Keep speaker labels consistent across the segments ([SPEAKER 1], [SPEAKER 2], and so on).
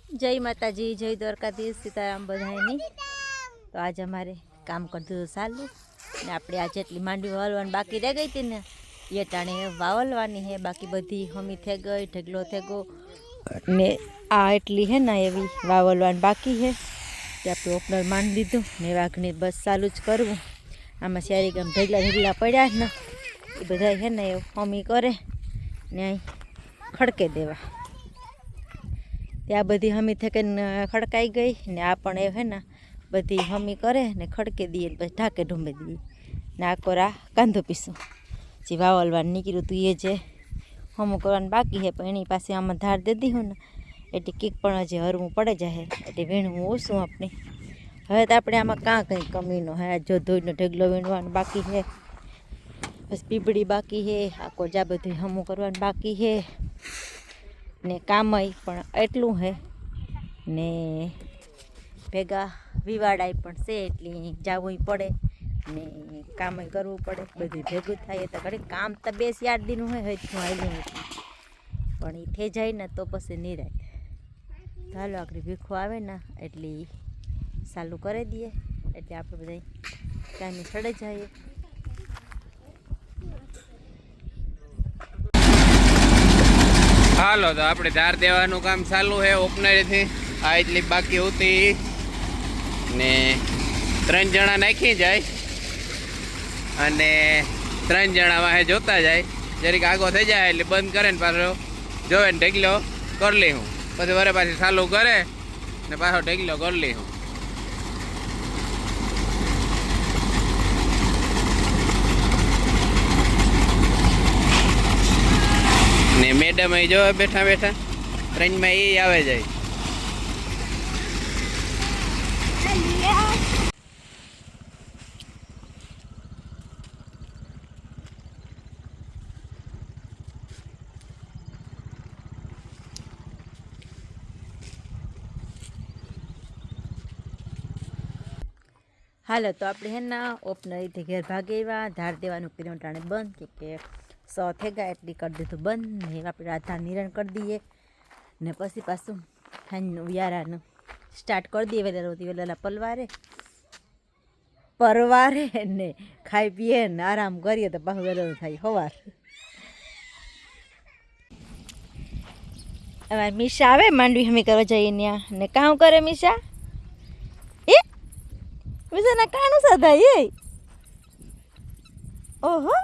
[SPEAKER 1] જય માતાજી, જય દ્વારકાધીશ, સીતારામ બધાની। તો આજે અમારે કામ કરતું ચાલુ ને આપણે આ જેટલી માંડવી વાવલવાની બાકી રહી ગઈ હતી ને એ ટાણે વાવલવાની હે। બાકી બધી હમી થઈ ગઈ, ઢગલો થઈ ગયો ને આ એટલી હે ને એવી વાવલવાની બાકી હે કે આપણે ઓપનર માંડી દીધું ને વાઘની બસ ચાલુ જ કરવું। આમાં શેરી ગામ ઢગલા પડ્યા ને એ બધા હે ને એ હમી કરે ને અહીં ખડકે દેવા। ત્યાં બધી હમી થઈને ખડકાઈ ગઈ ને આ પણ એ હે ને બધી હમી કરે ને ખડકે દઈએ પછી ઢાકે ઢૂંબે દઈએ ને આ કોરા કાંધો પીસું જે વાવલવાનું નીકળ્યું હતું એ જે હમું કરવાનું બાકી છે પણ એની પાસે આમાં ધાર દે દીધું ને એટલે કીક પણ હજી હરવું પડે જાય એટલે વીણવું ઓછું આપણે। હવે તો આપણે આમાં કાં કંઈ કમીનો હે। જો ધોઈનો ઢગલો વીણવાનું બાકી છે, બસ પીપળી બાકી છે, આખો જા બધું હમું કરવાનું બાકી છે ને કામય પણ એટલું હે ને ભેગા વિવાડાય પણ છે એટલે જવું પડે ને કામય કરવું પડે, બધું ભેગું થાય તો ઘડી કામ તો 2-4 દિનનું હોય હું આવેલું નથી પણ એ થઈ જાય ને તો પછી નિરાય। ચાલો આખરી ભીખો આવે ને એટલે ચાલુ કરી દઈએ એટલે આપણે બધા ટાઈમે ચડે જઈએ।
[SPEAKER 2] હાલો તો આપણે ધાર દેવાનું કામ ચાલુ છે ઓપનરેથી। આ એટલી બાકી હતી ને 3 જણા નાખી જાય અને 3 જણા વાહે જોતા જાય, જરીક આગો થઈ જાય એટલે બંધ કરે ને પાછો જોવે ને ઢગલો કરી લઈ હું, પછી વરે પાછી ચાલુ કરે ને પાછો ઢગલો કરી લઈ હું। ને મેડમ અહીં જો બેઠા બેઠા ટ્રેનમાં એ આવે જાય।
[SPEAKER 1] હાલો તો આપણે હે ને ઓપનરીથી ઘેર ભાગી આવ્યા। ધાર દેવાનું કર્યું ટાણે બંધ કે 100 થઈ ગયા એટલી કરી દીધું બંધ ને આપણે આધાર નિરણ કરી દઈએ ને પછી પાછું ખાંડનું વ્યારાનું સ્ટાર્ટ કરી દઈએ। વેલા પરવારે ને ખાઈ પીએ ને આરામ કરીએ તો પાછું વહેલું થાય સવાર। અમારે મીશા આવે માંડવી હમી કરવા જઈએ ત્યાં ને કામ કરે મીશા મીશાના કાણું સાધાય એ ઓહો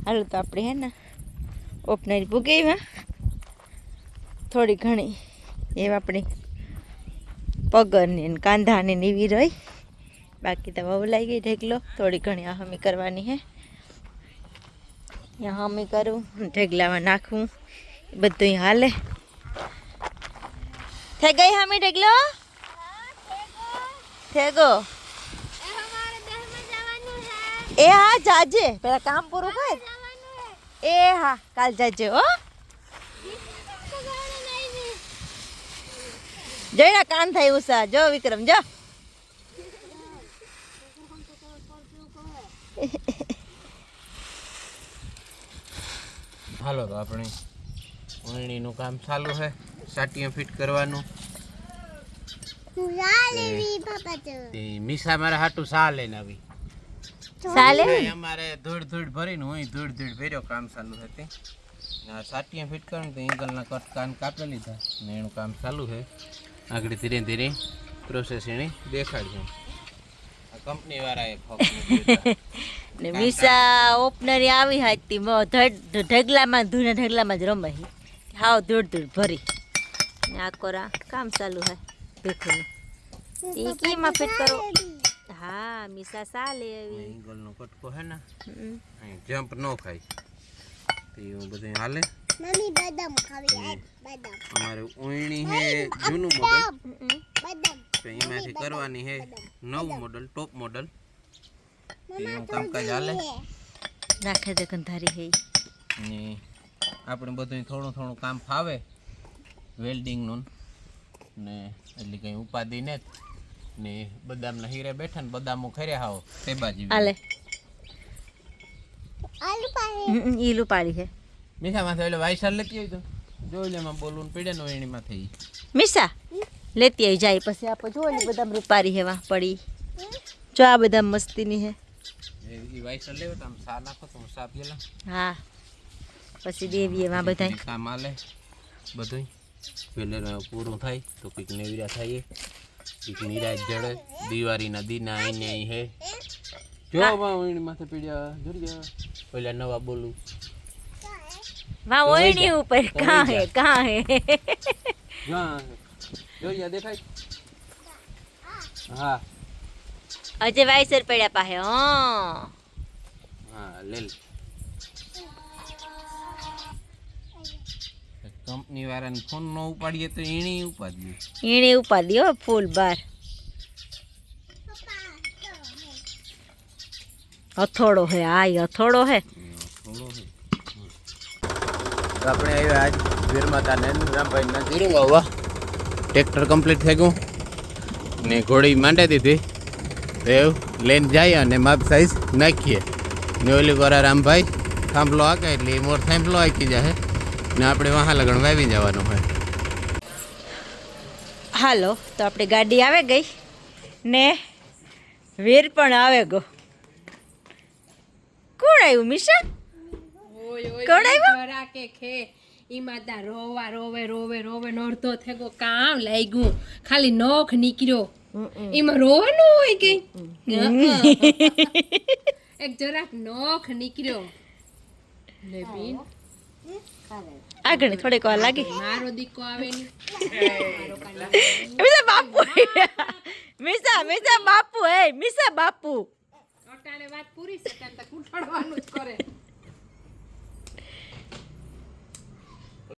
[SPEAKER 1] હાલો તો આપણે હે ને ઓપનરી પૂગીમાં થોડી ઘણી એવા આપણી પગરની ને કાંધાની નીવી રહી, બાકી તો વવલાઈ ગઈ ઢેગલો। થોડી ઘણી હમી કરવાની હે, ત્યાં હમી કરું ઢેગલામાં નાખવું બધું હાલે। થઈ ગઈ હમી ઢેગલો થેગો એ હા જાજે પેલા કામ પૂરું કર એ હા કાલ જાજે હો। જઈના કાન થાય ઉષા જો વિક્રમ જો
[SPEAKER 2] હાલો તો આપણે ઓળણીનું કામ ચાલુ છે, સાટીઓ ફિટ કરવાનું। મીસા મારા હાટું સા લઈને આવી
[SPEAKER 1] સાલે
[SPEAKER 2] અમારે ધૂળ ભરીને હું ધૂળ ભર્યો કામ ચાલુ હતી। સાટીઓ ફિટ કરવાનું તો એંગલના કટ કાન કાપી લીધા ને એનું કામ ચાલુ છે। આગળ ધીરે ધીરે પ્રોસેસ એની દેખાડશે કંપની વાળાએ
[SPEAKER 1] ને મીશા ઓપનરી આવી હતી ઢગલામાં ધૂળના ઢગલામાં જ રમે હાવ ધૂળ ભરી ને આ કોરા કામ ચાલુ હે ભીખુનું એ કીમાં ફિટ કરો। હા મીશા સાલે એવી
[SPEAKER 2] એંગલનો કટકો હે ને અહીં જમ્પ ન ખાય તો એવું બધું હાલે।
[SPEAKER 3] મમ્મી બદામ ખાવી બદામ
[SPEAKER 2] અમારે ઓયણી હે જૂનું મોડલ તો એમાંથી કરવાની હે નવું મોડલ ટોપ મોડલ એનું કામકાજ હાલે
[SPEAKER 1] નાખે દે કંધારી હે
[SPEAKER 2] ને આપણે બધું થોડું કામ ફાવે વેલ્ડિંગનું ને એટલી કંઈ ઉપાધિ ને ને બદામના હીરે બેઠા ને બદામો ખર્યા હાવ તે બાજી
[SPEAKER 1] આલે
[SPEAKER 3] આલુ પાડે
[SPEAKER 1] ઈલું પાડી હે
[SPEAKER 2] મીઠા માથે એટલે વાયસાર લેતી આવી તો જોઈ લેમાં બોલવું પડે ને એની માથે ઈ
[SPEAKER 1] મિસા લેતી આવી જાય પછી આપણે જો ને બદામ રૂપારી હે વાહ પડી જો આ બદામ મસ્તીની હે
[SPEAKER 2] ઈ વાયસાર લેવો તો આમ સા નાખો તો હું સા પીલા
[SPEAKER 1] હા પછી દેવીએ વાહ બધાય
[SPEAKER 2] કામ આલે બધું પેલે પૂરું થાય તો કંઈક નેવીરા થાય કંઈક નિરાજ જડે દિવાળીના દિના આઈને અહીં હે જો એની માથે પીડ્યા જોડ્યા પેલા નવા બોલું
[SPEAKER 1] વાહ ઓયણી ઉપર કાં હે
[SPEAKER 2] જા જોયા દેખાય હા
[SPEAKER 1] અજય વાયસર પડ્યા પાસે
[SPEAKER 2] હા લે કંપની વાળાને ફોન ન ઉપાડીએ તો એની ઉપાડીએ
[SPEAKER 1] એને ઉપાડી હો ફૂલ બાર હથોડો હે આ હથોડો હે
[SPEAKER 2] આપણે આવ્યા આજ વીર માતાને રામભાઈના જીરું વાવવા ટ્રેક્ટર કમ્પ્લીટ થઈ ગયું ને ઘોડી માંડી દીધી તો એવું લઈને જાય અને માપ સાઈઝ નાખીએ ને ઓલી કોરા રામભાઈ થાંભલો હાકે એટલે એ મોર થાંભલો હાકી જાય ને આપણે વાહ લગણ વાવી જવાનું હોય
[SPEAKER 1] હાલો તો આપણે ગાડી આવે ગઈ ને વીર પણ આવે ગયો કોણ આવ્યું મિશા કોણ આવ્યું
[SPEAKER 4] રાખે ખે ઈમાં તા રોવા રોવે રોવે રોવે નોરતો થેગો કામ લાગ્યું ખાલી નોખ નીકળ્યો એમાં રોવાનું હોય કે એક જરાક નોખ નીકળ્યો લે બીન
[SPEAKER 1] આગળ થોડીક વાર લાગી
[SPEAKER 4] મારો દીકો આવે ને
[SPEAKER 1] મિસા બાપુ મિસા બાપુ હે મિસા બાપુ
[SPEAKER 4] અટાણે વાત પૂરી છે ત્યાં તક ઉઠાડવાનું જ કરે